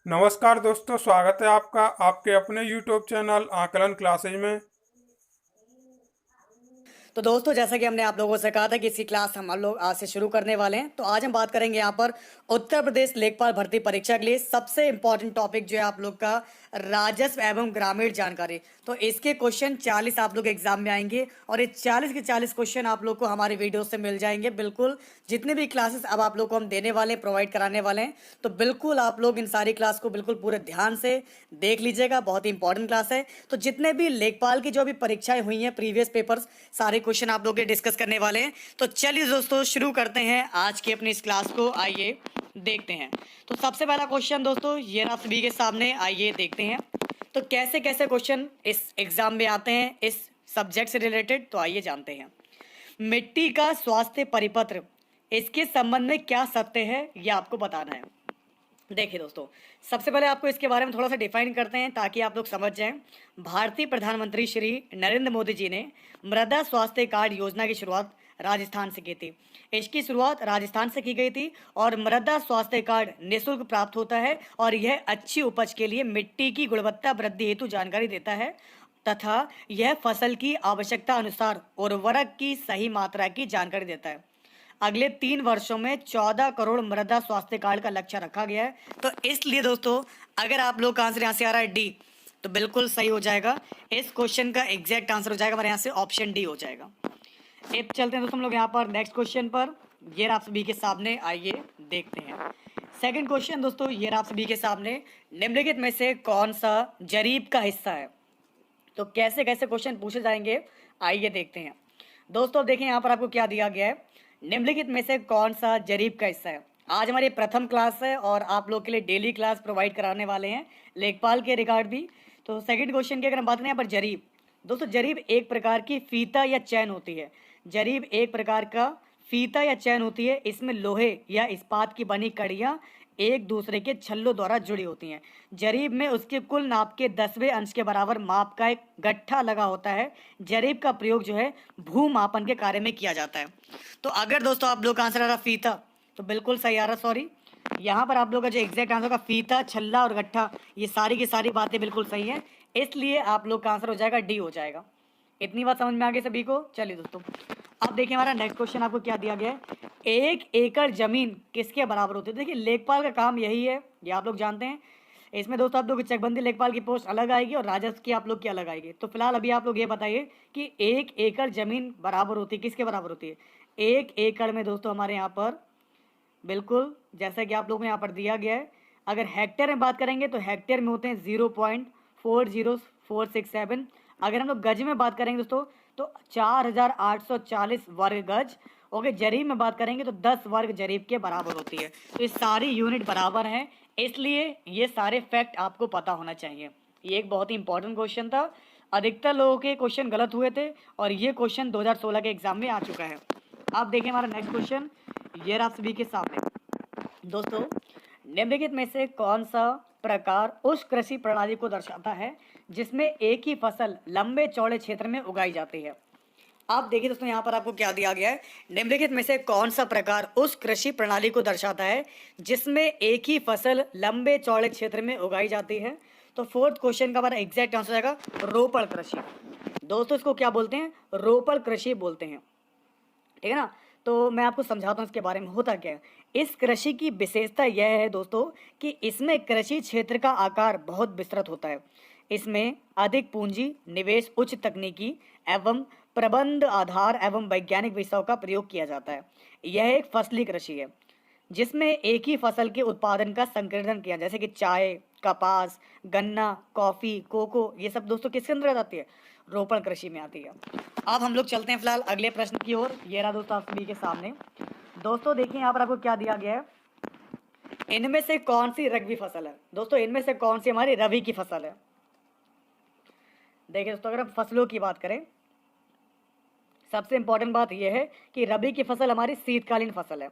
नमस्कार दोस्तों, स्वागत है आपका आपके अपने YouTube चैनल आकलन क्लासेज में। तो दोस्तों, जैसा कि हमने आप लोगों से कहा था कि इसकी क्लास हम लोग आज से शुरू करने वाले हैं। तो आज हम बात करेंगे यहाँ पर उत्तर प्रदेश लेखपाल भर्ती परीक्षा के लिए सबसे इंपॉर्टेंट टॉपिक जो है आप लोग का राजस्व एवं ग्रामीण जानकारी। तो इसके क्वेश्चन 40 आप लोग एग्जाम में आएंगे और ये 40 के 40 क्वेश्चन आप लोग को हमारे वीडियो से मिल जाएंगे। बिल्कुल जितने भी क्लासेस अब आप लोग को हम देने वाले हैं, प्रोवाइड कराने वाले हैं, तो बिल्कुल आप लोग इन सारी क्लास को बिल्कुल पूरे ध्यान से देख लीजिएगा। बहुत ही इंपॉर्टेंट क्लास है। तो जितने भी लेखपाल की जो अभी परीक्षाएं हुई हैं, प्रीवियस पेपर्स, सारे क्वेश्चन आप लोग डिस्कस करने वाले हैं। तो चलिए दोस्तों शुरू करते हैं आज की अपनी इस क्लास को। आइए देखते हैं। तो सबसे पहला क्वेश्चन दोस्तों ये आप सभी के सामने, आइए देखते हैं तो कैसे कैसे क्वेश्चन इस एग्जाम में आते हैं इस सब्जेक्ट से रिलेटेड। तो आइए जानते हैं। मिट्टी का स्वास्थ्य परिपत्र, इसके संबंध में क्या सत्य है ये आपको बताना है। देखिए दोस्तों, सबसे पहले आपको इसके बारे में थोड़ा सा डिफाइन करते हैं ताकि आप लोग समझ जाएं। भारतीय प्रधानमंत्री श्री नरेंद्र मोदी जी ने मृदा स्वास्थ्य कार्ड योजना की शुरुआत राजस्थान से की थी। इसकी शुरुआत राजस्थान से की गई थी और मृदा स्वास्थ्य कार्ड निःशुल्क प्राप्त होता है और यह अच्छी उपज के लिए मिट्टी की गुणवत्ता वृद्धि हेतु जानकारी देता है तथा यह फसल की आवश्यकता अनुसार उर्वरक की सही मात्रा की जानकारी देता है। अगले 3 वर्षों में 14 करोड़ मृदा स्वास्थ्य कार्ड का लक्ष्य रखा गया है। तो इसलिए दोस्तों, अगर आप लोग का आंसर यहाँ से आ रहा है डी, तो बिल्कुल सही हो जाएगा। इस क्वेश्चन का एग्जैक्ट आंसर हो जाएगा हमारे यहाँ से ऑप्शन डी हो जाएगा। अब चलते हैं दोस्तों हम लोग यहाँ पर नेक्स्ट क्वेश्चन पर। ये आप सभी के सामने, आइए देखते हैं। सेकंड क्वेश्चन दोस्तों ये आप सभी के सामने, निम्नलिखित में से कौन सा जरीब का हिस्सा है। तो कैसे कैसे क्वेश्चन पूछे जाएंगे, आइए देखते हैं। दोस्तों अब देखें यहाँ पर आपको क्या दिया गया है। निम्नलिखित में से कौन सा जरीब का हिस्सा है। आज हमारी प्रथम क्लास है और आप लोग के लिए डेली क्लास प्रोवाइड कराने वाले हैं लेखपाल के रिगार्ड भी। तो सेकंड क्वेश्चन की अगर हम बात करें यहाँ पर जरीब, दोस्तों जरीब एक प्रकार की फीता या चैन होती है। जरीब एक प्रकार का फीता या चैन होती है। इसमें लोहे या इस्पात की बनी कड़ियाँ एक दूसरे के छल्लों द्वारा जुड़ी होती हैं। जरीब में उसके कुल नाप के 10वें अंश के बराबर माप का एक गट्ठा लगा होता है। जरीब का प्रयोग जो है भू मापन के कार्य में किया जाता है। तो अगर दोस्तों आप लोग का आंसर आ रहा फीता, तो बिल्कुल सही आ रहा। सॉरी, यहाँ पर आप लोग का जो एग्जैक्ट आंसर का फीता, छल्ला और गट्ठा, ये सारी की सारी बातें बिल्कुल सही हैं। इसलिए आप लोग का आंसर हो जाएगा डी हो जाएगा। इतनी बात समझ में आ गई सभी को। चलिए दोस्तों अब देखिए हमारा नेक्स्ट क्वेश्चन आपको क्या दिया गया है। 1 एकड़ जमीन किसके बराबर होती है। देखिए लेखपाल का काम यही है, ये आप लोग जानते हैं। इसमें दोस्तों आप लोग की चकबंदी लेखपाल की पोस्ट अलग आएगी और राजस्व की आप लोग की अलग आएगी। तो फिलहाल अभी आप लोग ये बताइए कि 1 एकड़ जमीन बराबर होती है किसके बराबर होती है। 1 एकड़ में दोस्तों हमारे यहाँ पर बिल्कुल जैसा कि आप लोगों को यहाँ पर दिया गया है, अगर हेक्टेयर में बात करेंगे तो हेक्टेयर में होते हैं 0.40467। अगर हम लोग गज में बात करेंगे दोस्तों तो 4840 वर्ग गज। ओके, जरीब में बात करेंगे तो 10 वर्ग जरीब के बराबर होती है। तो ये सारी यूनिट बराबर हैं, इसलिए ये सारे फैक्ट आपको पता होना चाहिए। ये एक बहुत ही इंपॉर्टेंट क्वेश्चन था। अधिकतर लोगों के क्वेश्चन गलत हुए थे और ये क्वेश्चन 2016 के एग्जाम में आ चुका है। अब देखिए हमारा नेक्स्ट क्वेश्चन ये आप सभी के सामने। दोस्तों निम्नलिखित में से कौन सा प्रकार उस कृषि प्रणाली को दर्शाता है जिसमें एक ही फसल लंबे चौड़े क्षेत्र में उगाई जाती है। आप देखिए दोस्तों यहाँ पर आपको क्या दिया गया है। निम्नलिखित में से कौन सा प्रकार उस कृषि प्रणाली को दर्शाता है जिसमें एक ही फसल लंबे चौड़े क्षेत्र में उगाई जाती है। तो फोर्थ क्वेश्चन का हमारा एग्जैक्ट आंसर आएगा रोपण कृषि। दोस्तों इसको क्या बोलते हैं, रोपण कृषि बोलते हैं, ठीक है ना। तो मैं आपको समझाता हूँ इसके बारे में होता क्या है। इस कृषि की विशेषता यह है दोस्तों कि इसमें कृषि क्षेत्र का आकार बहुत विस्तृत होता है। इसमें अधिक पूंजी निवेश, उच्च तकनीकी एवं प्रबंध आधार एवं वैज्ञानिक विषयों का प्रयोग किया जाता है। यह एक फसली कृषि है जिसमें एक ही फसल के उत्पादन का संकीर्णन किया, जैसे कि चाय, कपास, गन्ना, कॉफी, कोको, ये सब दोस्तों किसके अंदर आती है, रोपण कृषि में आती है। अब हम लोग चलते हैं फिलहाल अगले प्रश्न की ओर। ये रहा दोस्तों आप सभी के सामने। दोस्तों देखिए यहाँ पर आपको क्या दिया गया है। इनमें से कौन सी रबी फसल है। दोस्तों इनमें से कौन सी हमारी रबी की फसल है। देखिए दोस्तों अगर हम फसलों की बात करें, सबसे इंपॉर्टेंट बात यह है कि रबी की फसल हमारी शीतकालीन फसल है।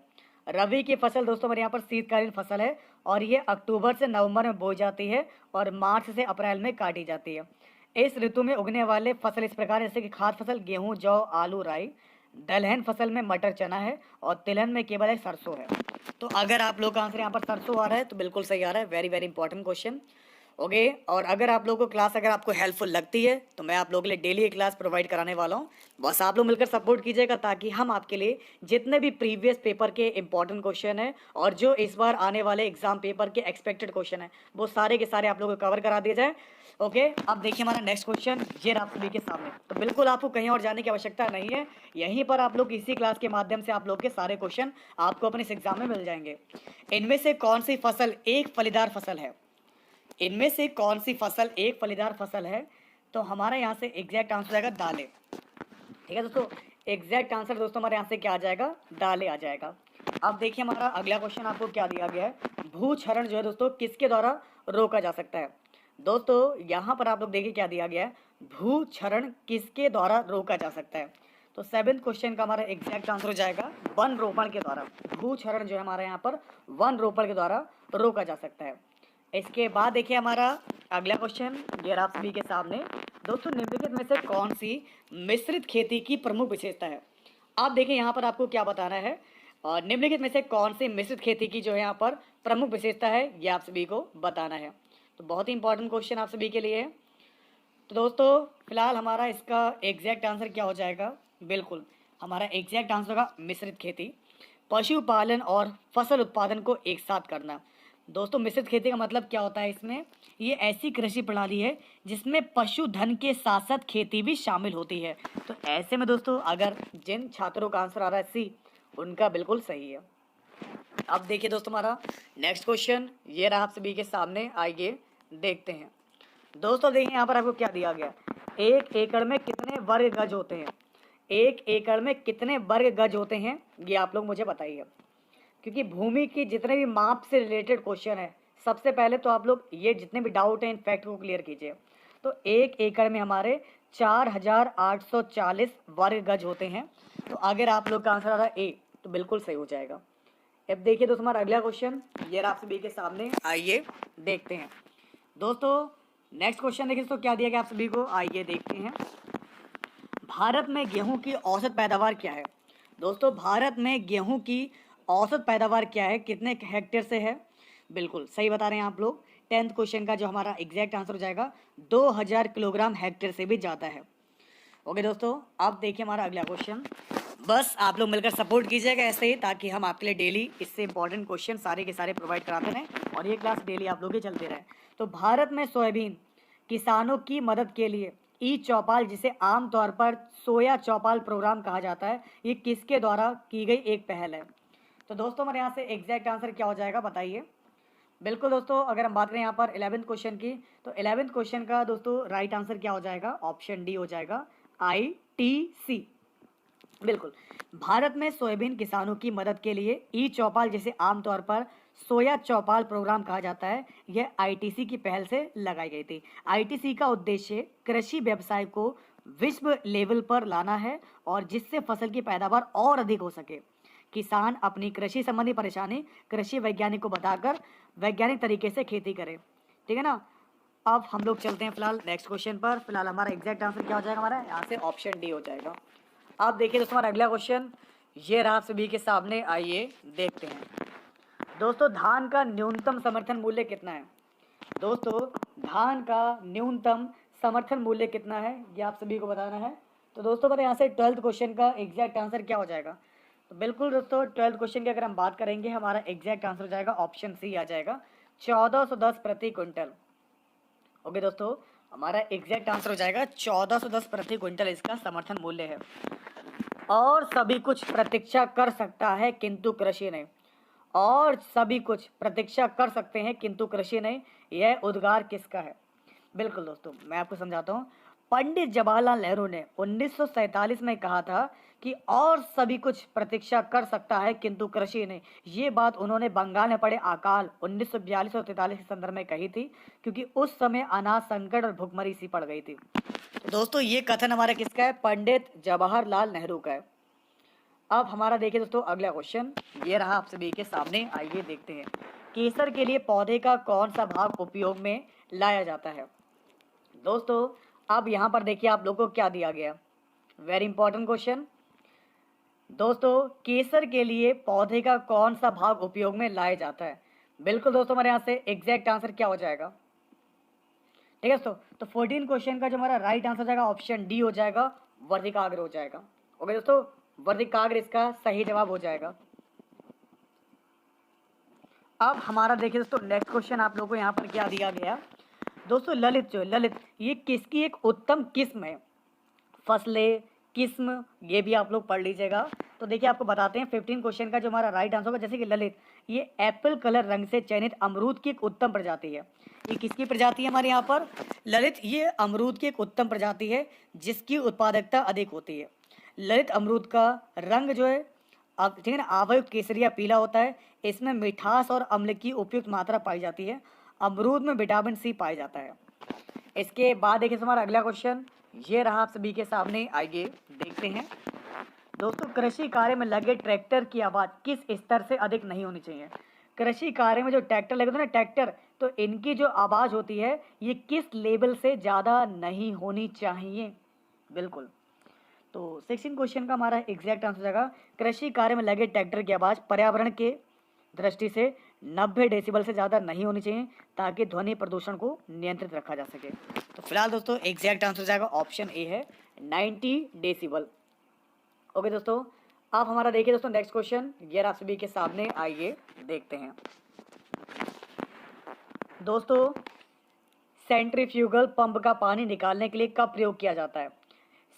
रबी की फसल दोस्तों हमारे यहाँ पर शीतकालीन फसल है और ये अक्टूबर से नवंबर में बोई जाती है और मार्च से अप्रैल में काटी जाती है। इस ऋतु में उगने वाले फसल इस प्रकार जैसे कि खाद्य फसल गेहूं, जौ, आलू, राई। दलहन फसल में मटर चना है और तिलहन में केवल एक सरसों है। तो अगर आप लोग का आंसर यहाँ पर सरसों आ रहा है तो बिल्कुल सही आ रहा है। Very very important question. Okay, और अगर आप लोगों को क्लास अगर आपको हेल्पफुल लगती है तो मैं आप लोगों के लिए डेली एक क्लास प्रोवाइड कराने वाला हूँ। बस आप लोग मिलकर सपोर्ट कीजिएगा ताकि हम आपके लिए जितने भी प्रीवियस पेपर के इंपॉर्टेंट क्वेश्चन है और जो इस बार आने वाले एग्जाम पेपर के एक्सपेक्टेड क्वेश्चन है वो सारे के सारे आप लोगों को कवर करा दिए जाए। ओके, अब देखिए हमारा नेक्स्ट क्वेश्चन ये रहा आप सभी के सामने। तो बिल्कुल आपको कहीं और जाने की आवश्यकता नहीं है, यहीं पर आप लोग इसी क्लास के माध्यम से आप लोग के सारे क्वेश्चन आपको अपने इस एग्जाम में मिल जाएंगे। इनमें से कौन सी फसल एक फलीदार फसल है? इनमें से कौन सी फसल एक फलीदार फसल है? तो हमारा यहाँ से एग्जैक्ट आंसर आएगा दालें। ठीक है दोस्तों, एग्जैक्ट आंसर दोस्तों हमारे यहाँ से क्या आ जाएगा? दालें आ जाएगा। अब देखिए हमारा अगला क्वेश्चन आपको क्या दिया गया है। भूक्षरण जो है दोस्तों किसके द्वारा रोका जा सकता है? दोस्तों यहाँ पर आप लोग देखिए क्या दिया गया है, भूक्षरण किसके द्वारा रोका जा सकता है? तो 7th क्वेश्चन का हमारा एग्जैक्ट आंसर हो जाएगा वन रोपण के द्वारा। भूक्षरण जो है हमारे यहाँ पर वन रोपण के द्वारा रोका जा सकता है। इसके बाद देखिए हमारा अगला क्वेश्चन ये रहा आप सभी के सामने। दोस्तों निम्नलिखित में से कौन सी मिश्रित खेती की प्रमुख विशेषता है? आप देखिए यहाँ पर आपको क्या बताना है, और निम्नलिखित में से कौन सी मिश्रित खेती की जो है यहाँ पर प्रमुख विशेषता है ये आप सभी को बताना है। तो बहुत ही इंपॉर्टेंट क्वेश्चन आप सभी के लिए है। तो दोस्तों फिलहाल हमारा इसका एग्जैक्ट आंसर क्या हो जाएगा? बिल्कुल हमारा एग्जैक्ट आंसर होगा मिश्रित खेती, पशुपालन और फसल उत्पादन को एक साथ करना। दोस्तों मिश्रित खेती का मतलब क्या होता है? इसमें ये ऐसी कृषि प्रणाली है जिसमें पशुधन के साथ साथ खेती भी शामिल होती है। तो ऐसे में दोस्तों अगर जिन छात्रों का आंसर आ रहा है सी, उनका बिल्कुल सही है। अब देखिए दोस्तों हमारा नेक्स्ट क्वेश्चन ये रहा आप सभी के सामने, आइए देखते हैं। दोस्तों देखिए यहाँ पर आपको क्या दिया गया, एक एकड़ में कितने वर्ग गज होते हैं? एक एकड़ में कितने वर्ग गज होते हैं ये आप लोग मुझे बताइए, क्योंकि भूमि की जितने भी माप से रिलेटेड क्वेश्चन है सबसे पहले तो आप लोग ये जितने भी डाउट हैं इन फैक्ट को क्लियर कीजिए। तो एक एकड़ में हमारे 4840 वर्ग गज होते हैं। तो अगर आप लोग का आंसर आ रहा है ए तो बिल्कुल सही हो जाएगा। अब देखिए दोस्तों हमारा अगला क्वेश्चन ये रहा आप सभी के सामने, आइए देखते हैं। दोस्तों नेक्स्ट क्वेश्चन देखिए दोस्तों क्या दिया गया आप सभी को, आइए देखते हैं। भारत में गेहूं की औसत पैदावार क्या है? दोस्तों भारत में गेहूं की औसत पैदावार क्या है, कितने हेक्टेयर से है? बिल्कुल सही बता रहे हैं आप लोग। 10th क्वेश्चन का जो हमारा एग्जैक्ट आंसर हो जाएगा 2000 किलोग्राम हेक्टेयर से भी ज़्यादा है। ओके दोस्तों अब देखिए हमारा अगला क्वेश्चन। बस आप लोग मिलकर सपोर्ट कीजिएगा ऐसे ही, ताकि हम आपके लिए डेली इससे इंपॉर्टेंट क्वेश्चन सारे के सारे प्रोवाइड कराते रहें और ये क्लास डेली आप लोग के चलते रहें। तो भारत में सोयाबीन किसानों की मदद के लिए ई चौपाल, जिसे आमतौर पर सोया चौपाल प्रोग्राम कहा जाता है, ये किसके द्वारा की गई एक पहल है? तो दोस्तों हमारे यहाँ से एग्जैक्ट आंसर क्या हो जाएगा बताइए। बिल्कुल दोस्तों अगर हम बात करें यहाँ पर 11th क्वेश्चन की, तो 11th क्वेश्चन का दोस्तों राइट आंसर क्या हो जाएगा? ऑप्शन डी हो जाएगा, ITC। बिल्कुल भारत में सोयाबीन किसानों की मदद के लिए ई चौपाल, जिसे आमतौर पर सोया चौपाल प्रोग्राम कहा जाता है, यह ITC की पहल से लगाई गई थी। ITC का उद्देश्य कृषि व्यवसाय को विश्व लेवल पर लाना है और जिससे फसल की पैदावार और अधिक हो सके। किसान अपनी कृषि संबंधी परेशानी कृषि वैज्ञानिक को बताकर वैज्ञानिक तरीके से खेती करें। ठीक है ना। अब हम लोग चलते हैं फिलहाल नेक्स्ट क्वेश्चन पर। फिलहाल हमारा एग्जैक्ट आंसर क्या हो जाएगा? हमारा यहाँ से ऑप्शन डी हो जाएगा। अब देखिए दोस्तों हमारा अगला क्वेश्चन ये रहा आप सभी के सामने, आइए देखते हैं। दोस्तों धान का न्यूनतम समर्थन मूल्य कितना है? दोस्तों धान का न्यूनतम समर्थन मूल्य कितना है ये आप सभी को बताना है। तो दोस्तों मेरे यहाँ से 12th क्वेश्चन का एग्जैक्ट आंसर क्या हो जाएगा? तो बिल्कुल दोस्तों 12th क्वेश्चन की अगर हम बात करेंगे हमारा एग्जैक्ट आंसर हो जाएगा ऑप्शन सी आ जाएगा, 1410 प्रति क्विंटल। ओके दोस्तों हमारा एग्जैक्ट आंसर हो जाएगा 1410 प्रति क्विंटल इसका समर्थन मूल्य है। और सभी कुछ प्रतीक्षा कर सकता है किंतु कृषि नहीं। और सभी कुछ प्रतीक्षा कर सकते हैं किंतु कृषि नहीं, यह उद्गार किसका है? बिल्कुल दोस्तों मैं आपको समझाता हूँ। पंडित जवाहरलाल नेहरू ने 1947 में कहा था कि और सभी कुछ प्रतीक्षा कर सकता है किंतु कृषि नहीं। ये बात उन्होंने बंगाल में पड़े अकाल 1942 और 43 के संदर्भ में कही थी, क्योंकि उस समय अनाज संकट और भुखमरी सी पड़ गई थी। तो दोस्तों ये कथन हमारा किसका है? पंडित जवाहरलाल नेहरू का है। अब हमारा देखिए दोस्तों अगला क्वेश्चन ये रहा आप सभी के सामने, आइए देखते हैं। केसर के लिए पौधे का कौन सा भाग उपयोग में लाया जाता है? दोस्तों अब यहाँ पर देखिए आप लोगों को क्या दिया गया, वेरी इंपॉर्टेंट क्वेश्चन। दोस्तों केसर के लिए पौधे का कौन सा भाग उपयोग में लाया जाता है? बिल्कुल दोस्तों, हमारे यहाँ से एग्जैक्ट आंसर क्या हो जाएगा? ठीक है दोस्तों, तो 14 क्वेश्चन का जो हमारा राइट आंसर हो जाएगा ऑप्शन डी हो जाएगा, वर्तिकाग्र हो जाएगा। ओके दोस्तों, वर्तिकाग्र इसका सही जवाब हो जाएगा। अब हमारा देखिए दोस्तों नेक्स्ट क्वेश्चन आप लोगों को यहाँ पर क्या दिया गया दोस्तों, ललित जो है, ललित ये किसकी एक उत्तम किस्म है? फसलें, किस्म, ये भी आप लोग पढ़ लीजिएगा। तो देखिए आपको बताते हैं 15 क्वेश्चन का जो हमारा राइट आंसर होगा, जैसे कि ललित ये एप्पल कलर रंग से चयनित अमरूद की एक उत्तम प्रजाति है। ये किसकी प्रजाति है हमारे यहाँ पर? ललित ये अमरूद की एक उत्तम प्रजाति है जिसकी उत्पादकता अधिक होती है। ललित अमरूद का रंग जो है ठीक है ना, आवयुक्त केसरिया पीला होता है। इसमें मिठास और अम्ल की उपयुक्त मात्रा पाई जाती है। अमरूद में विटामिन सी पाया जाता है। इसके बाद देखिए हमारा अगला क्वेश्चन ये रहा, आप सभी के सामने, आइए देखते हैं। दोस्तों कृषि कार्य में लगे ट्रैक्टर की आवाज़ किस स्तर से अधिक नहीं होनी चाहिए? कृषि कार्य में जो ट्रैक्टर लगे होते हैं ना ट्रैक्टर, तो इनकी जो आवाज़ होती है ये किस लेवल से ज़्यादा नहीं होनी चाहिए? बिल्कुल, तो 16 क्वेश्चन का हमारा एग्जैक्ट आंसर हो जाएगा, कृषि कार्य में लगे ट्रैक्टर की आवाज़ पर्यावरण के दृष्टि से 90 डेसिबल से ज़्यादा नहीं होनी चाहिए ताकि ध्वनि प्रदूषण को नियंत्रित रखा जा सके। तो फिलहाल दोस्तों एग्जैक्ट आंसर हो जाएगा ऑप्शन ए है 90 डेसिबल। ओके दोस्तों, आप हमारा देखिए दोस्तों नेक्स्ट क्वेश्चन ये आप सभी के सामने, आइए देखते हैं। दोस्तों सेंट्रीफ्यूगल पंप का पानी निकालने के लिए कब प्रयोग किया जाता है?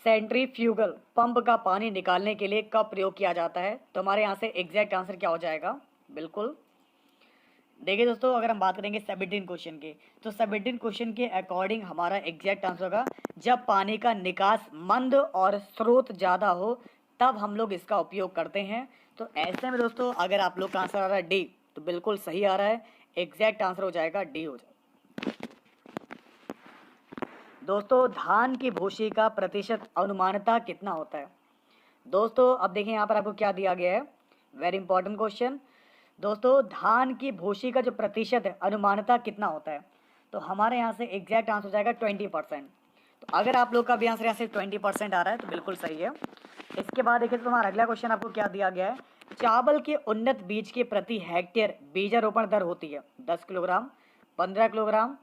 सेंट्रीफ्यूगल पंप का पानी निकालने के लिए कब प्रयोग किया जाता है? तो हमारे यहाँ से एग्जैक्ट आंसर क्या हो जाएगा? बिल्कुल देखिए दोस्तों, अगर हम बात करेंगे 17 क्वेश्चन की, तो 17 क्वेश्चन के अकॉर्डिंग हमारा एग्जैक्ट आंसर होगा जब पानी का निकास मंद और स्रोत ज़्यादा हो तब हम लोग इसका उपयोग करते हैं। तो ऐसे में दोस्तों अगर आप लोग का आंसर आ रहा है डी, तो बिल्कुल सही आ रहा है, एग्जैक्ट आंसर हो जाएगा डी हो जाएगा। दोस्तों धान की भूसी का प्रतिशत अनुमानतः कितना होता है? दोस्तों अब देखिए यहाँ पर आपको क्या दिया गया है, वेरी इंपॉर्टेंट क्वेश्चन। दोस्तों धान की भूसी का जो प्रतिशत है अनुमानतः कितना होता है? तो हमारे यहाँ से एग्जैक्ट आंसर हो जाएगा 20%। तो अगर आप लोग का भी आंसर यहाँ से 20% आ रहा है तो बिल्कुल सही है। इसके बाद देखिए तो हमारा अगला क्वेश्चन आपको क्या दिया गया है, चावल के उन्नत बीज के प्रति हेक्टेयर बीजारोपण दर होती है 10 किलोग्राम, 15 किलोग्राम,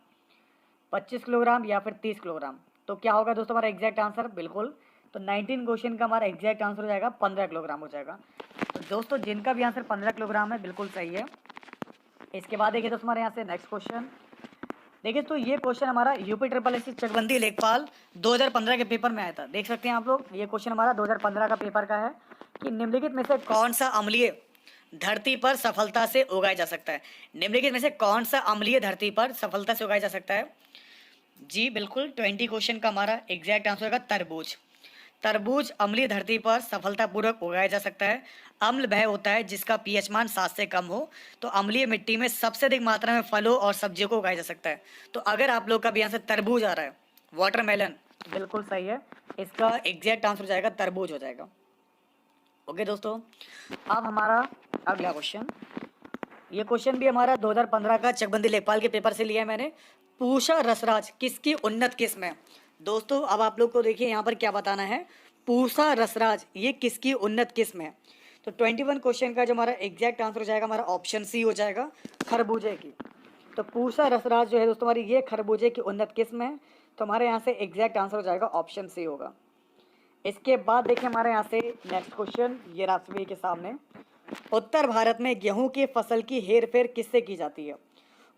25 किलोग्राम या फिर 30 किलोग्राम। तो क्या होगा दोस्तों हमारा एग्जैक्ट आंसर? बिल्कुल, तो 19 क्वेश्चन का हमारा एग्जैक्ट आंसर हो जाएगा 15 किलोग्राम हो जाएगा। तो दोस्तों जिनका भी आंसर 15 किलोग्राम है बिल्कुल सही है। इसके बाद देखिए दोस्तों हमारे यहाँ से नेक्स्ट क्वेश्चन देखिए, तो ये क्वेश्चन हमारा यूपी ट्रिपल एस चकबंदी लेखपाल 2015 के पेपर में आया था। देख सकते हैं आप लोग, ये क्वेश्चन हमारा 2015 का पेपर का है कि निम्नलिखित में से कौन सा अम्लीय धरती पर सफलता से उगाया जा सकता है? निम्नलिखित में से कौन सा अम्लीय धरती पर सफलता से उगाया जा सकता है? जी बिल्कुल, 20 क्वेश्चन का हमारा एग्जैक्ट आंसर होगा तरबूज। तरबूज अम्लीय धरती पर सफलतापूर्वक उगाया जा सकता है। अम्ल वह होता है जिसका पीएच मान 7 से कम हो। तो अम्लीय मिट्टी में सबसे अधिक मात्रा में फलों और सब्जियों को उगाया जा सकता है। तो अगर आप लोग का भी यहाँ से तरबूज आ रहा है, वाटरमेलन, बिल्कुल सही है, इसका एग्जैक्ट आंसर हो जाएगा तरबूज हो जाएगा। ओके दोस्तों, अब हमारा अगला क्वेश्चन, ये क्वेश्चन भी हमारा 2015 का चकबंदी लेखपाल के पेपर से लिया है मैंने। पूषा रसराज किसकी उन्नत किस्म है? दोस्तों अब आप लोग को देखिए यहाँ पर क्या बताना है, पूषा रसराज ये किसकी उन्नत किस्म है? तो 21 क्वेश्चन का जो हमारा एग्जैक्ट आंसर हो जाएगा हमारा ऑप्शन सी हो जाएगा, खरबूजे की। तो पूषा रसराज जो है दोस्तों हमारी ये खरबूजे की उन्नत किस्म है। तो हमारे यहाँ से एग्जैक्ट आंसर हो जाएगा ऑप्शन सी होगा। इसके बाद देखिए हमारे यहाँ से नेक्स्ट क्वेश्चन ये आप सभी के सामने, उत्तर भारत में गेहूं की फसल की हेरफेर किससे की जाती है?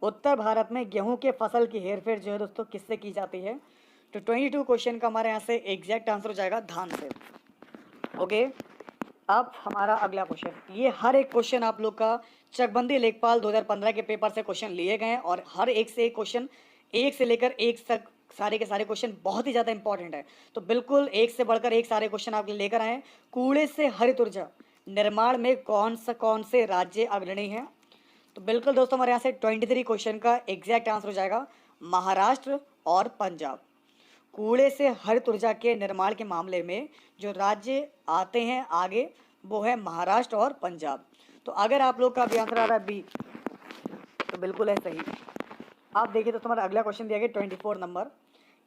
उत्तर भारत में गेहूं के फसल की हेरफेर जो है दोस्तों किससे की जाती है? तो 22 क्वेश्चन का हमारे यहाँ से एग्जैक्ट आंसर हो जाएगा धान से। ओके, अब हमारा अगला क्वेश्चन, ये हर एक क्वेश्चन आप लोग का चकबंदी लेखपाल 2015 के पेपर से क्वेश्चन लिए गए हैं और हर एक से एक क्वेश्चन, एक से लेकर एक तक सारे के सारे क्वेश्चन बहुत ही ज़्यादा इंपॉर्टेंट है। तो बिल्कुल एक से बढ़कर एक सारे क्वेश्चन आप लेकर आए। कूड़े से हरित ऊर्जा निर्माण में कौन से राज्य अग्रणी हैं? तो बिल्कुल दोस्तों हमारे यहाँ से 23 क्वेश्चन का एग्जैक्ट आंसर हो जाएगा महाराष्ट्र और पंजाब। कूड़े से हरित ऊर्जा के निर्माण के मामले में जो राज्य आते हैं आगे वो है महाराष्ट्र और पंजाब। तो अगर आप लोग का भी आंसर आ रहा है बी, तो बिल्कुल है सही। आप देखिए तो तुम्हारा अगला क्वेश्चन दिया गया 24 नंबर,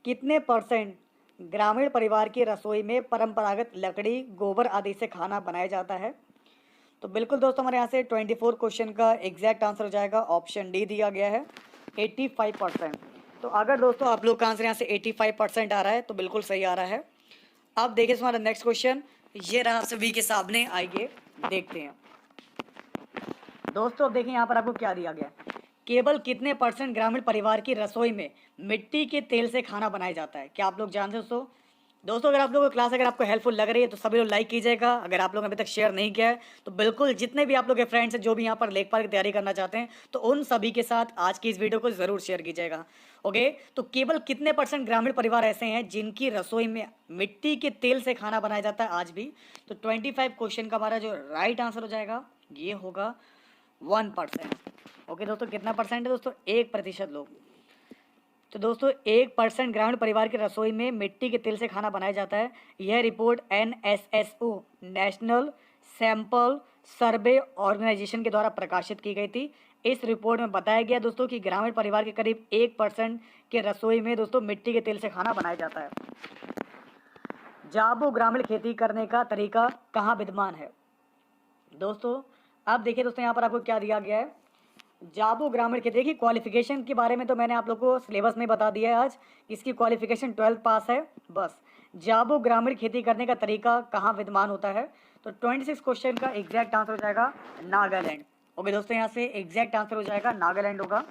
कितने परसेंट ग्रामीण परिवार की रसोई में परंपरागत लकड़ी, गोबर आदि से खाना बनाया जाता है? तो बिल्कुल दोस्तों हमारे यहाँ से 24 क्वेश्चन का एग्जैक्ट आंसर हो जाएगा ऑप्शन डी दिया गया है 85%। तो अगर दोस्तों आप लोग का आंसर यहाँ से 85% आ रहा है तो बिल्कुल सही आ रहा है। अब देखिए हमारा नेक्स्ट क्वेश्चन, ये रहा सभी के सामने, आइए देखते हैं। दोस्तों अब देखिए यहाँ पर आपको क्या दिया गया है। केवल कितने % ग्रामीण परिवार की रसोई में मिट्टी के तेल से खाना बनाया जाता है? क्या आप लोग जानते हो दोस्तों अगर आप लोगों को क्लास अगर आपको हेल्पफुल लग रही है तो सभी लोग लाइक कीजिएगा। अगर आप लोगों ने अभी तक शेयर नहीं किया है तो बिल्कुल जितने भी आप लोग के फ्रेंड्स हैं जो भी यहाँ पर लेखपाल की तैयारी करना चाहते हैं तो उन सभी के साथ आज की इस वीडियो को जरूर शेयर कीजिएगा। ओके, तो केवल कितने % ग्रामीण परिवार ऐसे हैं जिनकी रसोई में मिट्टी के तेल से खाना बनाया जाता है आज भी? तो 25 क्वेश्चन का हमारा जो राइट आंसर हो जाएगा ये होगा 1%। ओके दोस्तों, कितना परसेंट है दोस्तों? 1% लोग। तो दोस्तों 1% ग्रामीण परिवार की रसोई में मिट्टी के तेल से खाना बनाया जाता है। यह report NSSO National Sample Survey Organisation के द्वारा प्रकाशित की गई थी। इस रिपोर्ट में बताया गया दोस्तों कि ग्रामीण परिवार के करीब 1% के रसोई में दोस्तों मिट्टी के तेल से खाना बनाया जाता है। जाबू ग्रामीण खेती करने का तरीका कहाँ विद्यमान है? दोस्तों अब देखिए दोस्तों यहाँ पर आपको क्या दिया गया है। जाबू ग्रामीण खेती, देखिए क्वालिफिकेशन के बारे में तो मैंने आप लोग को सिलेबस में बता दिया है आज। इसकी क्वालिफिकेशन 12th पास है बस। जाबू ग्रामीण खेती करने का तरीका कहाँ विद्यमान होता है? तो 26 क्वेश्चन का एग्जैक्ट आंसर हो जाएगा नागालैंड। ओके दोस्तों, यहाँ से एग्जैक्ट आंसर हो जाएगा नागालैंड होगा।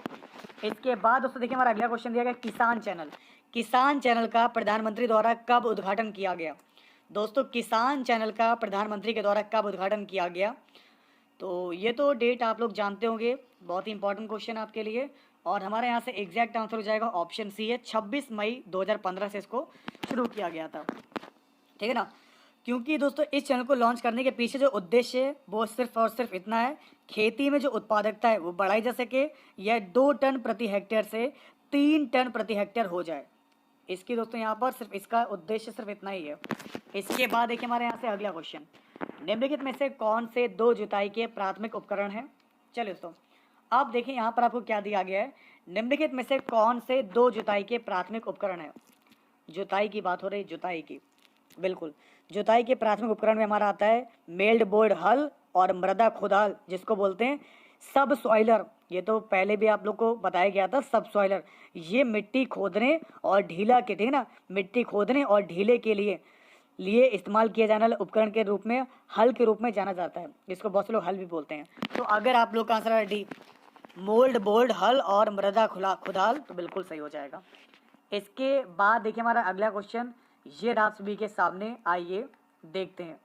इसके बाद दोस्तों देखिए हमारा अगला क्वेश्चन दिया गया किसान चैनल। किसान चैनल का प्रधानमंत्री द्वारा कब उद्घाटन किया गया? दोस्तों किसान चैनल का प्रधानमंत्री के द्वारा कब उद्घाटन किया गया? तो ये तो डेट आप लोग जानते होंगे, बहुत ही इंपॉर्टेंट क्वेश्चन आपके लिए। और हमारे यहाँ से एग्जैक्ट आंसर हो जाएगा ऑप्शन सी है, 26 मई 2015 से इसको शुरू किया गया था। ठीक है ना, क्योंकि दोस्तों इस चैनल को लॉन्च करने के पीछे जो उद्देश्य है वो सिर्फ और सिर्फ इतना है, खेती में जो उत्पादकता है वो बढ़ाई जा सके, यह 2 टन प्रति हेक्टेयर से 3 टन प्रति हेक्टेयर हो जाए। इसकी दोस्तों यहाँ पर सिर्फ इसका उद्देश्य सिर्फ इतना ही है। इसके बाद देखिए हमारे यहाँ से अगला क्वेश्चन, निम्नलिखित में से कौन से 2 जुताई के प्राथमिक उपकरण हैं? चलिए दोस्तों अब देखिए यहाँ पर आपको क्या दिया गया है। निम्नलिखित में से कौन से 2 जुताई के प्राथमिक उपकरण हैं? जुताई की बात हो रही, जुताई की, बिल्कुल। जुताई के प्राथमिक उपकरण में हमारा आता है मेल्ड बोर्ड हल और मृदा खुदाल, जिसको बोलते हैं सब सॉइलर। ये तो पहले भी आप लोग को बताया गया था, सब सॉइलर। ये मिट्टी खोदने और ढीला के, ठीक है ना, मिट्टी खोदने और ढीले के लिए इस्तेमाल किया जाने वाला उपकरण के रूप में हल के रूप में जाना जाता है, जिसको बहुत से लोग हल भी बोलते हैं। तो अगर आप लोग का आंसर है डी, मोल्ड बोर्ड हल और मृदा खुदाल, तो बिल्कुल सही हो जाएगा। इसके बाद देखिए हमारा अगला क्वेश्चन, ये रात सभी के सामने, आइए देखते हैं।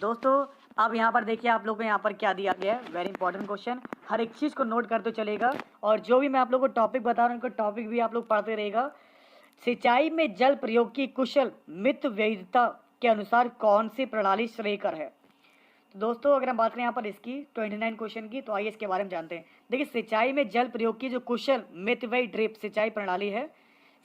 दोस्तों अब यहाँ पर देखिए आप लोग को यहाँ पर क्या दिया गया है, वेरी इंपॉर्टेंट क्वेश्चन। हर एक चीज़ को नोट करते चलेगा और जो भी मैं आप लोग को टॉपिक बता रहा हूँ उनको टॉपिक भी आप लोग पढ़ते रहेगा। सिंचाई में जल प्रयोग की कुशल मित वैधता के अनुसार कौन सी प्रणाली श्रेयकर है? तो दोस्तों अगर हम बात करें यहाँ पर इसकी 29 क्वेश्चन की, तो आइए इसके बारे में जानते हैं। देखिए सिंचाई में जल प्रयोग की जो कुशल मितव्ययी ड्रिप सिंचाई प्रणाली है,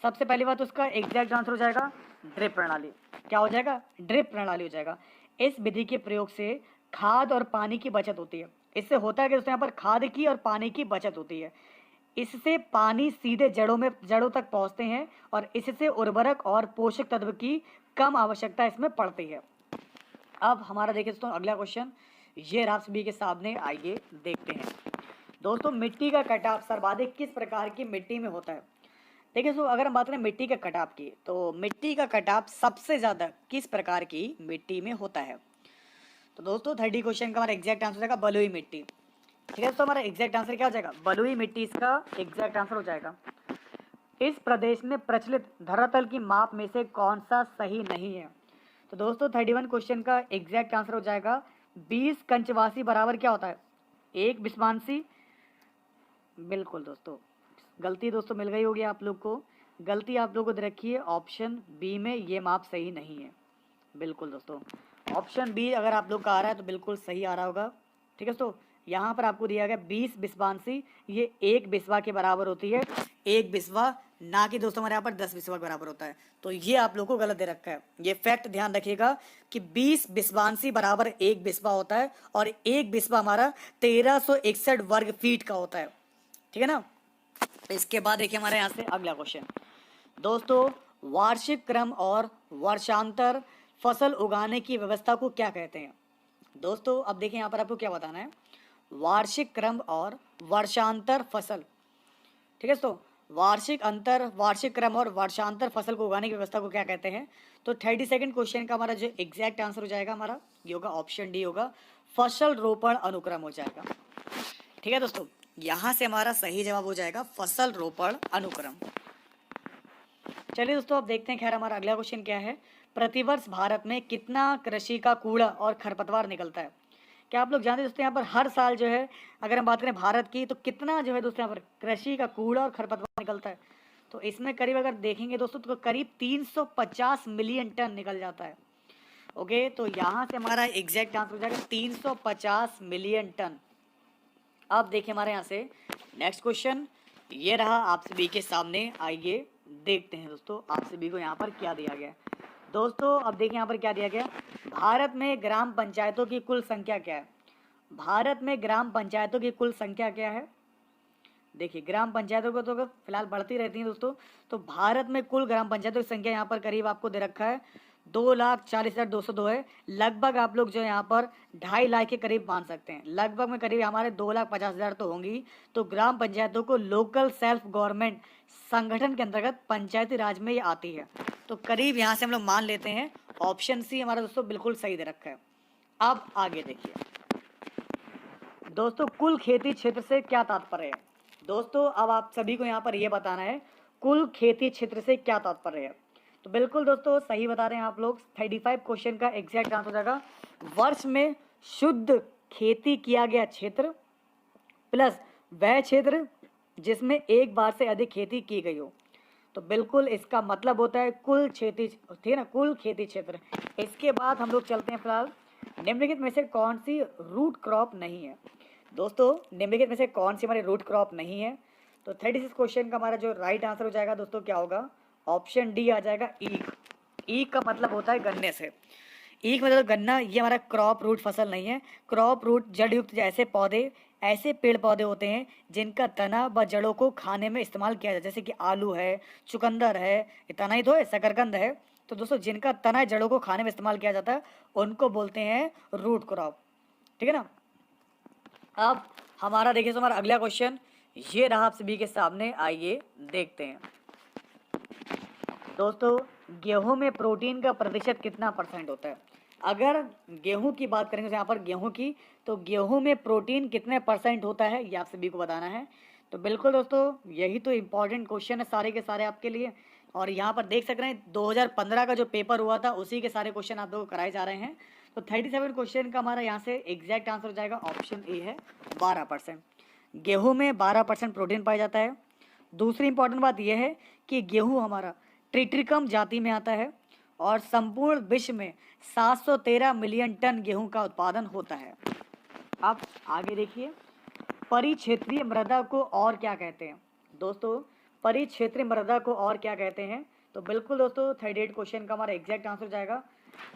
सबसे पहली बात उसका एग्जैक्ट आंसर हो जाएगा ड्रिप प्रणाली। क्या हो जाएगा? ड्रिप प्रणाली हो जाएगा। इस विधि के प्रयोग से खाद और पानी की बचत होती है। इससे होता है कि दोस्तों यहाँ पर खाद की और पानी की बचत होती है। इससे पानी सीधे जड़ों तक पहुँचते हैं और इससे उर्वरक और पोषक तत्व की कम आवश्यकता इसमें पड़ती है। अब हमारा देखिए दोस्तों अगला क्वेश्चन, ये आप सभी के सामने, आइए देखते हैं। दोस्तों मिट्टी का कटाव सर्वाधिक किस प्रकार की मिट्टी में होता है? देखिए दोस्तों अगर हम बात करें मिट्टी के कटाव की, तो मिट्टी का कटाव सबसे ज़्यादा किस प्रकार की मिट्टी में होता है? तो दोस्तों 30 क्वेश्चन का हमारा एग्जैक्ट आंसर हो जाएगा बलुई मिट्टी। ठीक है दोस्तों, हमारा एग्जैक्ट आंसर क्या हो जाएगा? बलुई मिट्टी इसका एग्जैक्ट आंसर हो जाएगा। इस प्रदेश में प्रचलित धरातल की माप में से कौन सा सही नहीं है? तो दोस्तों 31 क्वेश्चन का एग्जैक्ट आंसर हो जाएगा 20 कंचवासी बराबर क्या होता है? 1 बिस्वांसी। बिल्कुल दोस्तों, गलती दोस्तों मिल गई होगी आप लोग को, गलती आप लोगों को दे रखी है ऑप्शन बी में, ये माप सही नहीं है। बिल्कुल दोस्तों, ऑप्शन बी अगर आप लोग का आ रहा है तो बिल्कुल सही आ रहा होगा। ठीक है दोस्तों, यहाँ पर आपको दिया गया 20 बिस्वांसी, ये 1 बिस्वा के बराबर होती है। 1 बिस्वा, ना कि दोस्तों हमारे यहाँ पर 10 बिस्वा के बराबर होता है। तो ये आप लोग को गलत दे रखा है। ये फैक्ट ध्यान रखिएगा कि 20 बिस्वांसी बराबर 1 बिस्वा होता है और 1 बिस्वा हमारा 1361 वर्ग फीट का होता है। ठीक है ना। इसके बाद देखिए हमारे यहाँ से अगला क्वेश्चन, दोस्तों वार्षिक क्रम और वर्षांतर फसल उगाने की व्यवस्था को क्या कहते हैं? दोस्तों अब देखिए यहाँ पर आपको क्या बताना है, वार्षिक क्रम और वर्षांतर फसल, ठीक है। तो वार्षिक क्रम और वर्षांतर फसल को उगाने की व्यवस्था को क्या कहते हैं? तो 32 क्वेश्चन का हमारा जो एग्जैक्ट आंसर हो जाएगा हमारा ये होगा ऑप्शन डी होगा, फसल रोपण अनुक्रम हो जाएगा। ठीक है दोस्तों, यहाँ से हमारा सही जवाब हो जाएगा फसल रोपण अनुक्रम। चलिए दोस्तों अब देखते हैं खैर हमारा अगला क्वेश्चन क्या है, प्रतिवर्ष भारत में कितना कृषि का कूड़ा और खरपतवार निकलता है? क्या आप लोग जानते हैं दोस्तों यहाँ पर हर साल जो है अगर हम बात करें भारत की तो कितना जो है दोस्तों यहाँ पर कृषि का कूड़ा और खरपतवार निकलता है? तो इसमें करीब अगर देखेंगे दोस्तों तो करीब 350 मिलियन टन निकल जाता है। ओके, तो यहाँ से हमारा एग्जैक्ट आंसर हो जाएगा 350 मिलियन टन। अब देखिए हमारे यहाँ से नेक्स्ट क्वेश्चन ये रहा आप सभी के सामने, आइए देखते हैं दोस्तों आप सभी को यहाँ पर क्या दिया गया है। दोस्तों अब देखिए यहाँ पर क्या दिया गया, भारत में ग्राम पंचायतों की कुल संख्या क्या है? भारत में ग्राम पंचायतों की कुल संख्या क्या है? देखिए ग्राम पंचायतों को तो फिलहाल बढ़ती रहती हैं दोस्तों, तो भारत में कुल ग्राम पंचायतों की संख्या यहाँ पर करीब आपको दे रखा है 2,40,202 है। लगभग आप लोग जो है यहाँ पर 2.5 लाख के करीब मान सकते हैं, लगभग में करीब हमारे 2,50,000 तो होंगी। तो ग्राम पंचायतों को लोकल सेल्फ गवर्नमेंट संगठन के अंतर्गत पंचायती राज में ये आती है। तो करीब यहाँ से हम लोग मान लेते हैं ऑप्शन सी हमारा दोस्तों बिल्कुल सही दे रखा है। अब आगे देखिए दोस्तों, कुल खेती क्षेत्र से क्या तात्पर्य है? दोस्तों अब आप सभी को यहाँ पर यह बताना है कुल खेती क्षेत्र से क्या तात्पर्य है। तो बिल्कुल दोस्तों सही बता रहे हैं आप लोग, 35 क्वेश्चन का एग्जैक्ट आंसर हो जाएगा वर्ष में शुद्ध खेती किया गया क्षेत्र प्लस वह क्षेत्र जिसमें एक बार से अधिक खेती की गई हो। तो बिल्कुल इसका मतलब होता है कुल खेती, ठीक है ना, कुल खेती क्षेत्र। इसके बाद हम लोग चलते हैं फिलहाल निम्नलिखित में से कौन सी रूट क्रॉप नहीं है? दोस्तों निम्नलिखित में से कौन सी हमारी रूट क्रॉप नहीं है? तो 36 क्वेश्चन का हमारा जो राइट आंसर हो जाएगा दोस्तों क्या होगा, ऑप्शन डी आ जाएगा ईख। ईख का मतलब होता है गन्ने से, ईख मतलब गन्ना, ये हमारा क्रॉप रूट फसल नहीं है। क्रॉप रूट जड़ युक्त ऐसे पौधे, ऐसे पेड़ पौधे होते हैं जिनका तना व जड़ों को खाने में इस्तेमाल किया जाता है, जैसे कि आलू है, चुकंदर है, ये तना ही तो है, शकरकंद है। तो दोस्तों जिनका तना जड़ों को खाने में इस्तेमाल किया जाता है उनको बोलते हैं रूट क्रॉप, ठीक है ना। अब हमारा देखिए तो हमारा अगला क्वेश्चन ये रहा आप सभी के सामने, आइए देखते हैं दोस्तों, गेहूं में प्रोटीन का प्रतिशत कितना % होता है? अगर गेहूं की बात करेंगे तो यहाँ पर गेहूं की, तो गेहूं में प्रोटीन कितने % होता है ये आप सभी को बताना है। तो बिल्कुल दोस्तों यही तो इम्पॉर्टेंट क्वेश्चन है सारे के सारे आपके लिए, और यहाँ पर देख सक रहे हैं 2015 का जो पेपर हुआ था उसी के सारे क्वेश्चन आप लोगों को कराए जा रहे हैं। तो 37 क्वेश्चन का हमारा यहाँ से एग्जैक्ट आंसर हो जाएगा ऑप्शन ए है 12%। गेहूँ में 12% प्रोटीन पाया जाता है। दूसरी इंपॉर्टेंट बात यह है कि गेहूँ हमारा ट्रिटिकम जाति में आता है और संपूर्ण विश्व में 713 मिलियन टन गेहूं का उत्पादन होता है। अब आगे देखिए, परिक्षेत्रीय मृदा को और क्या कहते हैं? दोस्तों परिक्षेत्रीय मृदा को और क्या कहते हैं? तो बिल्कुल दोस्तों 38 क्वेश्चन का हमारा एग्जैक्ट आंसर जाएगा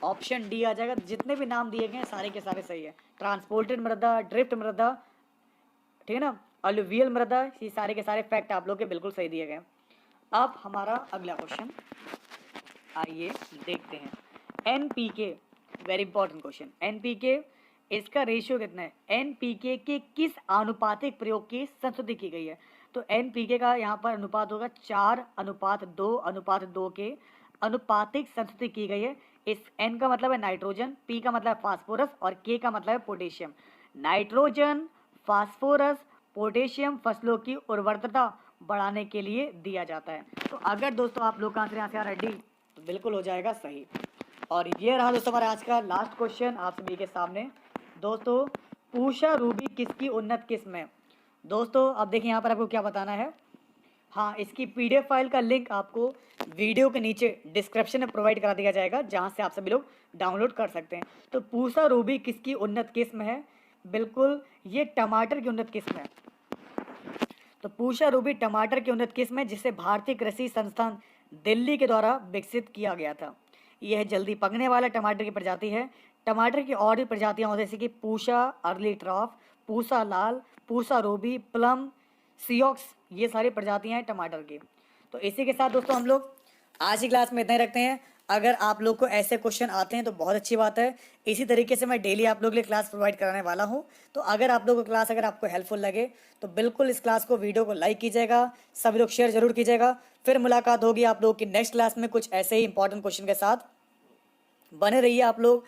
ऑप्शन डी आ जाएगा। जितने भी नाम दिए गए हैं सारे के सारे सही है, ट्रांसपोर्टेड मृदा, ड्रिफ्ट मृदा, ठीक है ना, अलुवियल मृदा, ये सारे के सारे फैक्ट आप लोग के बिल्कुल सही दिए गए। अब हमारा अगला क्वेश्चन आइए देखते हैं, NPK, very important question. NPK इसका रेशियो कितना है? एनपीके के किस आनुपातिक प्रयोग की संस्तुति की गई है? तो एनपीके का यहाँ पर अनुपात होगा 4:2:2 के अनुपातिक संस्तुति की गई है। इस एन का मतलब है नाइट्रोजन, पी का मतलब है फास्फोरस और के का मतलब है पोटेशियम। नाइट्रोजन, फास्फोरस, पोटेशियम फसलों की उर्वरता बढ़ाने के लिए दिया जाता है। तो अगर दोस्तों आप लोग का आंसर यहाँ से रेडी तो बिल्कुल हो जाएगा सही। और ये रहा दोस्तों हमारा आज का लास्ट क्वेश्चन आप सभी के सामने। दोस्तों पूषा रूबी किसकी उन्नत किस्म है? दोस्तों अब देखिए यहाँ पर आपको क्या बताना है, हाँ इसकी PDF फाइल का लिंक आपको वीडियो के नीचे डिस्क्रिप्शन में प्रोवाइड करा दिया जाएगा, जहाँ से आप सभी लोग डाउनलोड कर सकते हैं। तो पूषा रूबी किसकी उन्नत किस्म है? बिल्कुल ये टमाटर की उन्नत किस्म है। तो पूषा रूबी टमाटर की उन्नत किस्म है जिसे भारतीय कृषि संस्थान दिल्ली के द्वारा विकसित किया गया था। यह जल्दी पकने वाला टमाटर की प्रजाति है। टमाटर की और भी प्रजातियां होती हैं जैसे कि पूषा अर्ली ट्रॉफ, पूषा लाल, पूषा रूबी, प्लम, सियोक्स, ये सारी प्रजातियां हैं टमाटर की। तो इसी के साथ दोस्तों हम लोग आज की क्लास में इतना ही रखते हैं। अगर आप लोग को ऐसे क्वेश्चन आते हैं तो बहुत अच्छी बात है। इसी तरीके से मैं डेली आप लोग के लिए क्लास प्रोवाइड कराने वाला हूं। तो अगर आप लोगों को क्लास अगर आपको हेल्पफुल लगे तो बिल्कुल इस क्लास को वीडियो को लाइक कीजिएगा, सभी लोग शेयर जरूर कीजिएगा। फिर मुलाकात होगी आप लोग की नेक्स्ट क्लास में कुछ ऐसे ही इंपॉर्टेंट क्वेश्चन के साथ। बने रहिए आप लोग।